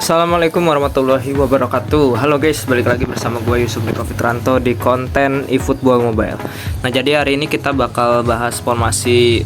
Assalamualaikum warahmatullahi wabarakatuh. Halo guys, balik lagi bersama gue Yusuf Niko Fitranto di konten eFootball Mobile. Nah, jadi hari ini kita bakal bahas formasi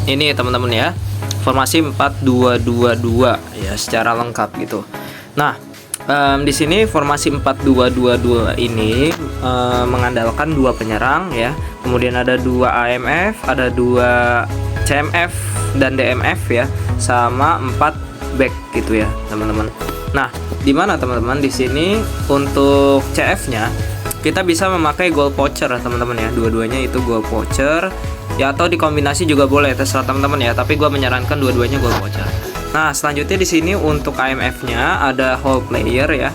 ini teman-teman ya. Formasi 4-2-2-2 ya, secara lengkap gitu. Nah, di sini formasi 4-2-2-2 ini mengandalkan dua penyerang ya. Kemudian ada dua AMF, ada dua CMF dan DMF ya, sama 4 back gitu ya, teman-teman. Nah, di mana teman-teman di sini untuk CF-nya kita bisa memakai goal poacher teman-teman ya. Dua-duanya itu goal poacher ya, atau dikombinasi juga boleh, terserah teman-teman ya. Tapi gua menyarankan dua-duanya goal poacher. Nah, selanjutnya di sini untuk AMF-nya ada whole player ya.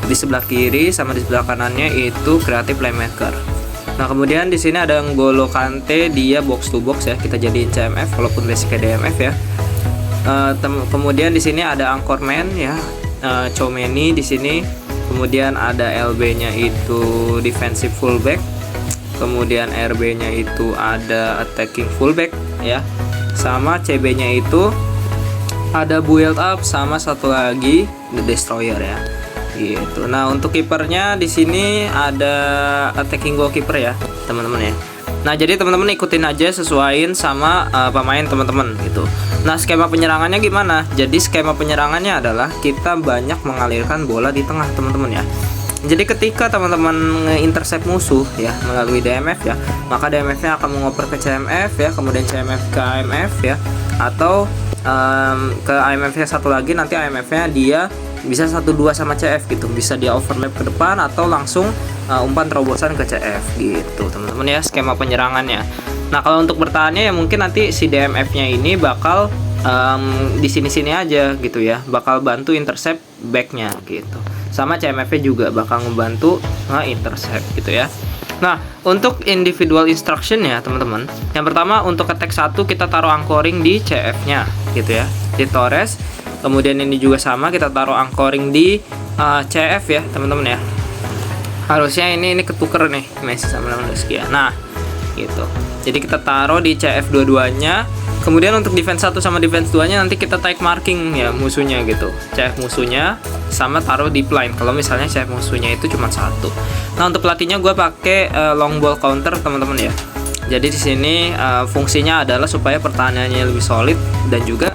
Di sebelah kiri sama di sebelah kanannya itu creative playmaker. Nah, kemudian di sini ada N'Golo Kante, dia box to box ya. Kita jadiin CMF walaupun basicnya DMF ya. Kemudian di sini ada Anchorman ya, Chouameni di sini. Kemudian ada LB-nya itu defensive fullback. Kemudian RB-nya itu ada attacking fullback ya. Sama CB-nya itu ada build up, sama satu lagi the destroyer ya. Gitu. Nah, untuk kipernya di sini ada attacking goalkeeper ya, teman-teman ya. Nah, jadi teman-teman ikutin aja, sesuaiin sama pemain teman-teman gitu. Nah, skema penyerangannya gimana? Jadi skema penyerangannya adalah kita banyak mengalirkan bola di tengah, teman-teman ya. Jadi ketika teman-teman nge-intercept musuh ya melalui DMF ya, maka DMF-nya akan mengoper ke CMF ya, kemudian CMF ke AMF ya, atau ke AMF-nya satu lagi, nanti AMF-nya dia bisa 1-2 sama CF gitu, bisa dia overlap ke depan atau langsung umpan terobosan ke CF gitu, teman-teman ya, skema penyerangannya. Nah, kalau untuk bertahannya ya mungkin nanti si DMF-nya ini bakal di sini-sini aja gitu ya, bakal bantu intercept back-nya gitu. Sama CMF-nya juga bakal ngebantu nge-intercept gitu ya. Nah, untuk individual instruction ya teman-teman, yang pertama untuk attack 1 kita taruh anchoring di CF-nya gitu ya, di Torres. Kemudian ini juga sama, kita taruh anchoring di CF ya teman-teman ya. Harusnya ini ketuker nih Messi sama Lewandowski ya. Nah, gitu. Jadi kita taruh di CF dua-duanya. Kemudian untuk defense 1 sama defense 2-nya nanti kita tag marking ya musuhnya gitu. CF musuhnya sama taruh deep line kalau misalnya CF musuhnya itu cuma satu. Nah, untuk pelatihnya gue pakai long ball counter teman-teman ya. Jadi di sini fungsinya adalah supaya pertahanannya lebih solid dan juga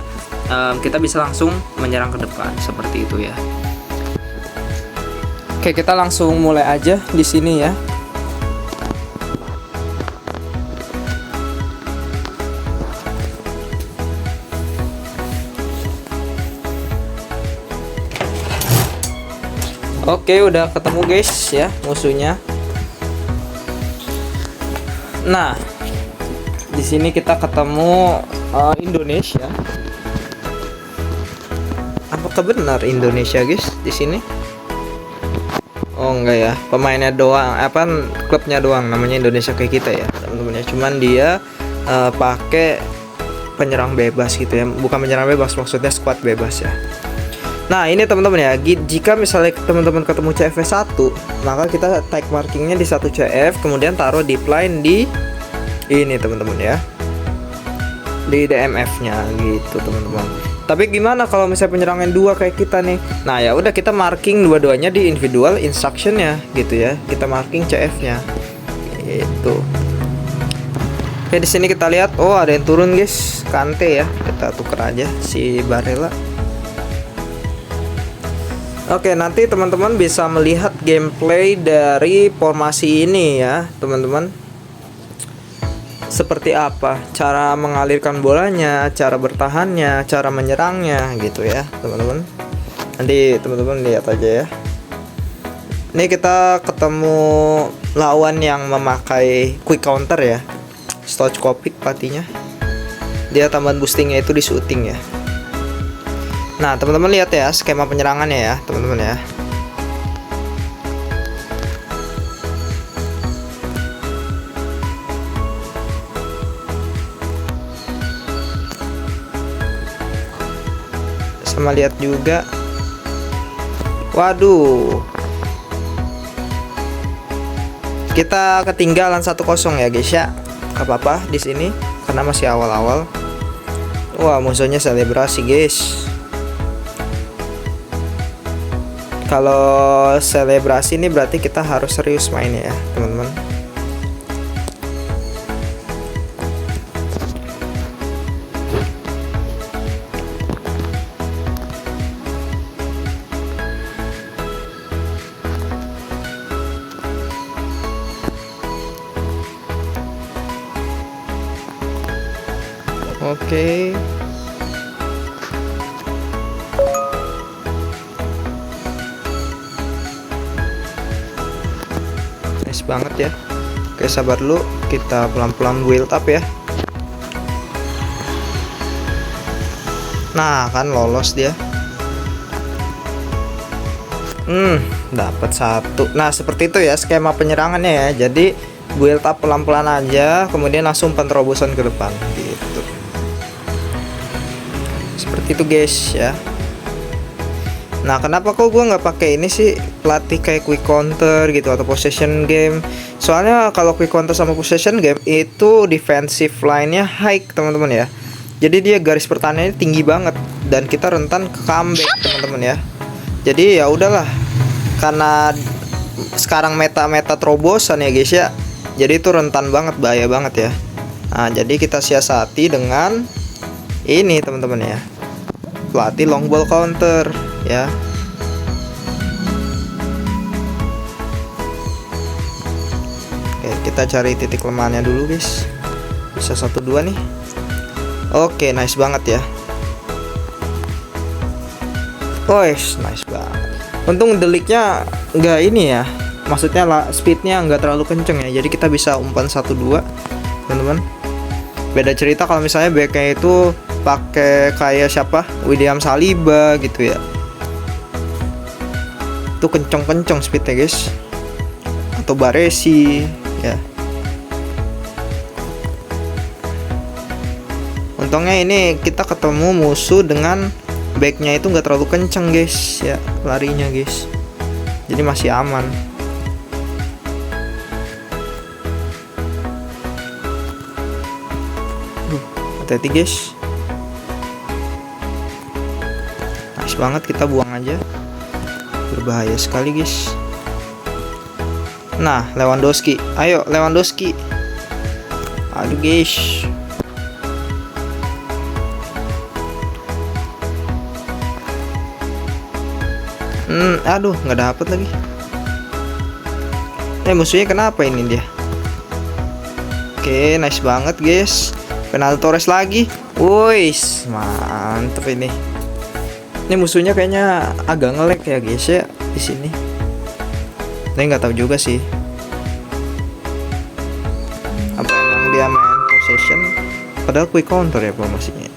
kita bisa langsung menyerang ke depan seperti itu ya. Oke, kita langsung mulai aja di sini ya. Oke, udah ketemu guys ya musuhnya. Nah, di sini kita ketemu Indonesia. Apakah benar Indonesia guys di sini? Oh enggak ya, pemainnya doang, klubnya doang namanya Indonesia kayak kita ya teman-teman ya. Cuman dia pakai penyerang bebas gitu ya, bukan penyerang bebas, maksudnya squad bebas ya. Nah, ini teman-teman ya, jika misalnya teman-teman ketemu CF1, maka kita tag markingnya di satu CF, kemudian taruh deep line di ini teman-teman ya, di DMF-nya gitu teman-teman. Tapi gimana kalau misalnya penyerangan dua kayak kita nih? Nah, ya udah kita marking dua-duanya di individual instruction-nya gitu ya. Kita marking CF-nya. Gitu. Oke, di sini kita lihat, oh ada yang turun guys, Kante ya. Kita tuker aja si Barella. Oke, nanti teman-teman bisa melihat gameplay dari formasi ini ya, teman-teman. Seperti apa cara mengalirkan bolanya, cara bertahannya, cara menyerangnya gitu ya teman-teman. Nanti teman-teman lihat aja ya. Ini kita ketemu lawan yang memakai quick counter ya, Stoichkov pelatihnya. Dia tambahan boostingnya itu di shooting ya. Nah, teman-teman lihat ya skema penyerangannya ya teman-teman ya. Sama lihat juga, waduh, kita ketinggalan 1-0 ya guys ya. Gak apa-apa di sini karena masih awal-awal. Wah, musuhnya selebrasi guys. Kalau selebrasi ini berarti kita harus serius mainnya ya, teman-teman. Oke. Nice banget ya. Oke, sabar dulu, kita pelan-pelan build up ya. Nah, kan lolos dia. Dapat satu. Nah, seperti itu ya skema penyerangannya ya. Jadi build up pelan-pelan aja, kemudian langsung penerobosan ke depan gitu. Seperti itu guys ya. Nah, kenapa kok gue nggak pakai ini sih, pelatih kayak quick counter gitu atau possession game? Soalnya kalau quick counter sama possession game itu defensive line-nya high, teman-teman ya. Jadi dia garis pertahanannya tinggi banget dan kita rentan ke comeback, teman-teman ya. Jadi ya udahlah, karena sekarang meta terobosan ya guys ya. Jadi itu rentan banget, bahaya banget ya. Nah, jadi kita siasati dengan ini, teman-teman ya. Pelatih long ball counter ya. Oke, kita cari titik lemahnya dulu guys. Bisa 1-2 nih. Oke, nice banget ya. Nice banget. Untung deliknya nggak ini ya, maksudnya speednya nggak terlalu kenceng ya. Jadi kita bisa umpan 1-2, teman-teman. Beda cerita kalau misalnya backnya itu pakai kayak siapa, William Saliba gitu ya. Itu kenceng speednya guys. Atau Baresi ya. Untungnya ini kita ketemu musuh dengan backnya itu nggak terlalu kenceng guys ya, larinya guys. Jadi masih aman. Hati-hati guys. Nice banget, kita buang aja. Berbahaya sekali guys. Nah, Lewandowski. Ayo Lewandowski. Aduh guys. Aduh, nggak dapet lagi. Musuhnya kenapa ini dia? Oke, nice banget guys. Fernando Torres lagi. Wuis, mantep ini. Ini musuhnya kayaknya agak nge-lag ya guys ya di sini. Saya nggak tahu juga sih. Apa emang dia main possession? Padahal quick counter ya promosinya.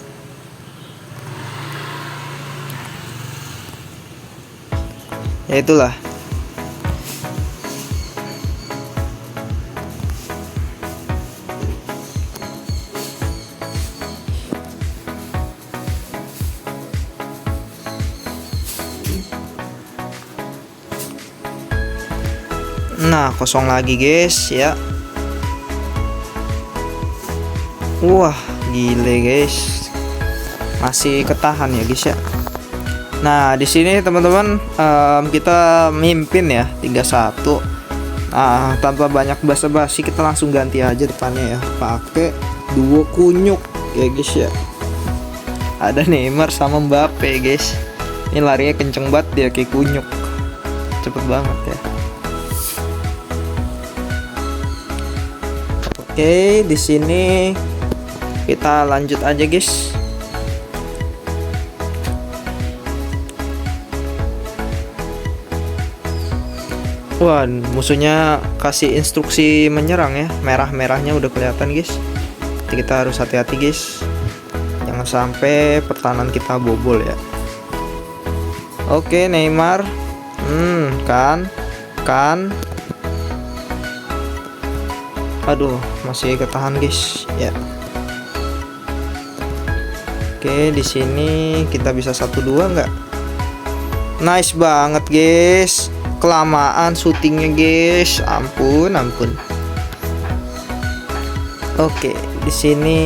Ya itulah. Nah, kosong lagi guys ya. Wah, gile guys. Masih ketahan ya guys ya. Nah, di sini teman-teman kita mimpin ya 3-1. Nah, tanpa banyak basa-basi kita langsung ganti aja depannya ya. Pakai duo kunyuk ya guys ya. Ada Neymar sama Mbappe guys. Ini larinya kenceng banget dia, kayak kunyuk. Cepet banget ya. Oke, di sini kita lanjut aja guys. Wah, musuhnya kasih instruksi menyerang ya. Merah-merahnya udah kelihatan guys. Jadi kita harus hati-hati guys. Jangan sampai pertahanan kita bobol ya. Oke, Neymar. Kan. Aduh, masih ketahan guys ya. Oke, di sini kita bisa 1-2 nggak? Nice banget guys. Kelamaan syutingnya guys. Ampun. Oke, di sini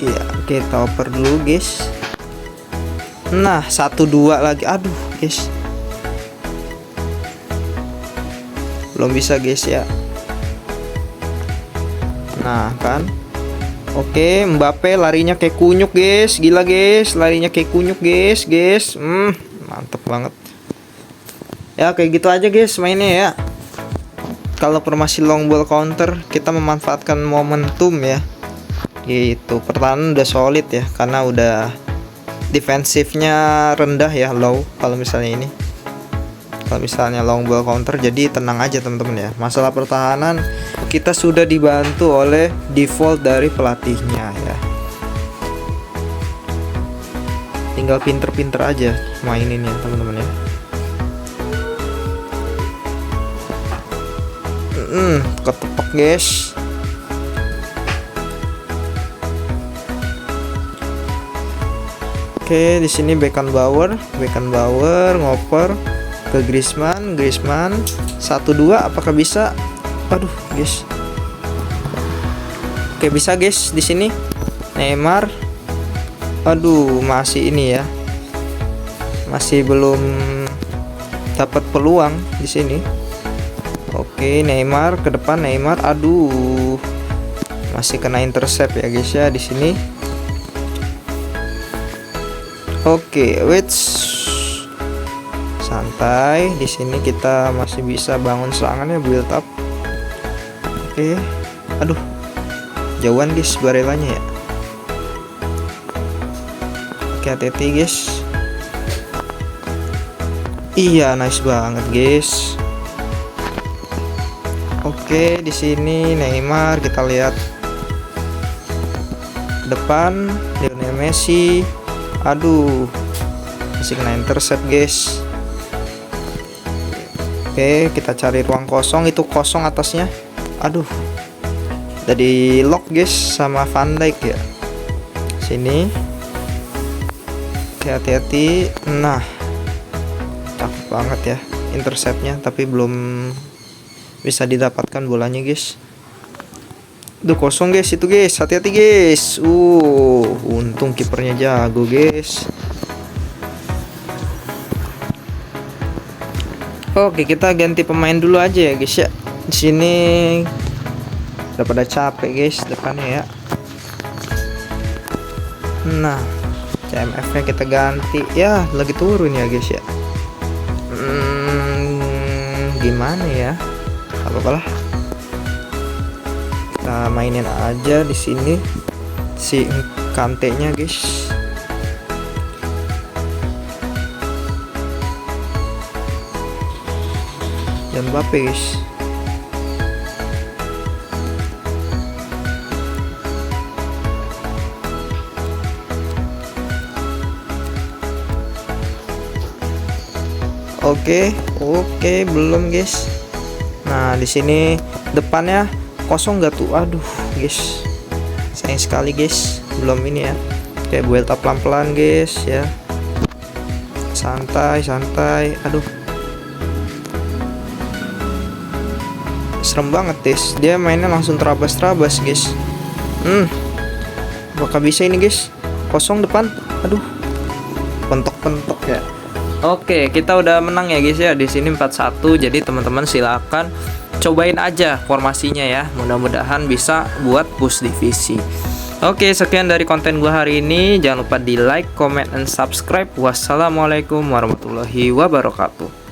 ya kita oper dulu guys. Nah, 1-2 lagi. Aduh, guys. Belum bisa guys ya. Nah kan. Oke, Mbappe larinya kayak kunyuk guys. Gila guys, larinya kayak kunyuk guys. Mantep banget. Ya kayak gitu aja guys mainnya ya. Kalau formasi long ball counter, kita memanfaatkan momentum ya. Gitu. Pertahanan udah solid ya, karena udah defensifnya rendah ya, low. Kalau misalnya ini, kalau misalnya long ball counter, jadi tenang aja teman-teman ya. Masalah pertahanan kita sudah dibantu oleh default dari pelatihnya ya. Tinggal pinter-pinter aja mainin ya teman-teman ya. Ketepak guys. Oke, di sini Beckenbauer ngoper ke Griezmann 1-2, apakah bisa? Aduh, guys. Oke, bisa guys di sini. Neymar. Aduh, masih ini ya. Masih belum dapat peluang di sini. Oke, Neymar ke depan, Neymar. Aduh. Masih kena intercept ya guys ya di sini. Oke, wait. Santai, di sini kita masih bisa bangun serangannya, build up. Oke, aduh, jauhan guys Barellanya ya. Oke, hati-hati guys. Iya, nice banget guys. Oke, di sini Neymar, kita lihat depan Lionel Messi. Aduh, masih kena intercept guys. Oke, kita cari ruang kosong, itu kosong atasnya. Aduh, jadi lock guys sama Van Dijk ya. Sini. Oke, hati-hati. Nah, cakep banget ya interceptnya, tapi belum bisa didapatkan bolanya guys. Duh, kosong guys itu guys, hati-hati guys. Untung kipernya jago guys. Oke, kita ganti pemain dulu aja ya guys ya. Di sini udah pada capek guys depannya ya. Nah, CMF-nya kita ganti ya, lagi turun ya guys ya. Gimana ya? Apa-apalah. Kita mainin aja di sini si Kante-nya guys. Dan Mbappe guys. Oke, belum guys. Nah, di sini depannya kosong gak tuh? Aduh, guys. Sayang sekali guys, belum ini ya. Oke, build up pelan-pelan guys ya. Santai. Aduh. Serem banget guys. Dia mainnya langsung terabas-terabas guys. Apakah bisa ini guys? Kosong depan. Aduh. Pentok-pentok ya. Oke, kita udah menang ya guys ya. Di sini 4-1. Jadi teman-teman silakan cobain aja formasinya ya. Mudah-mudahan bisa buat push divisi. Oke, sekian dari konten gua hari ini. Jangan lupa di like, comment, and subscribe. Wassalamualaikum warahmatullahi wabarakatuh.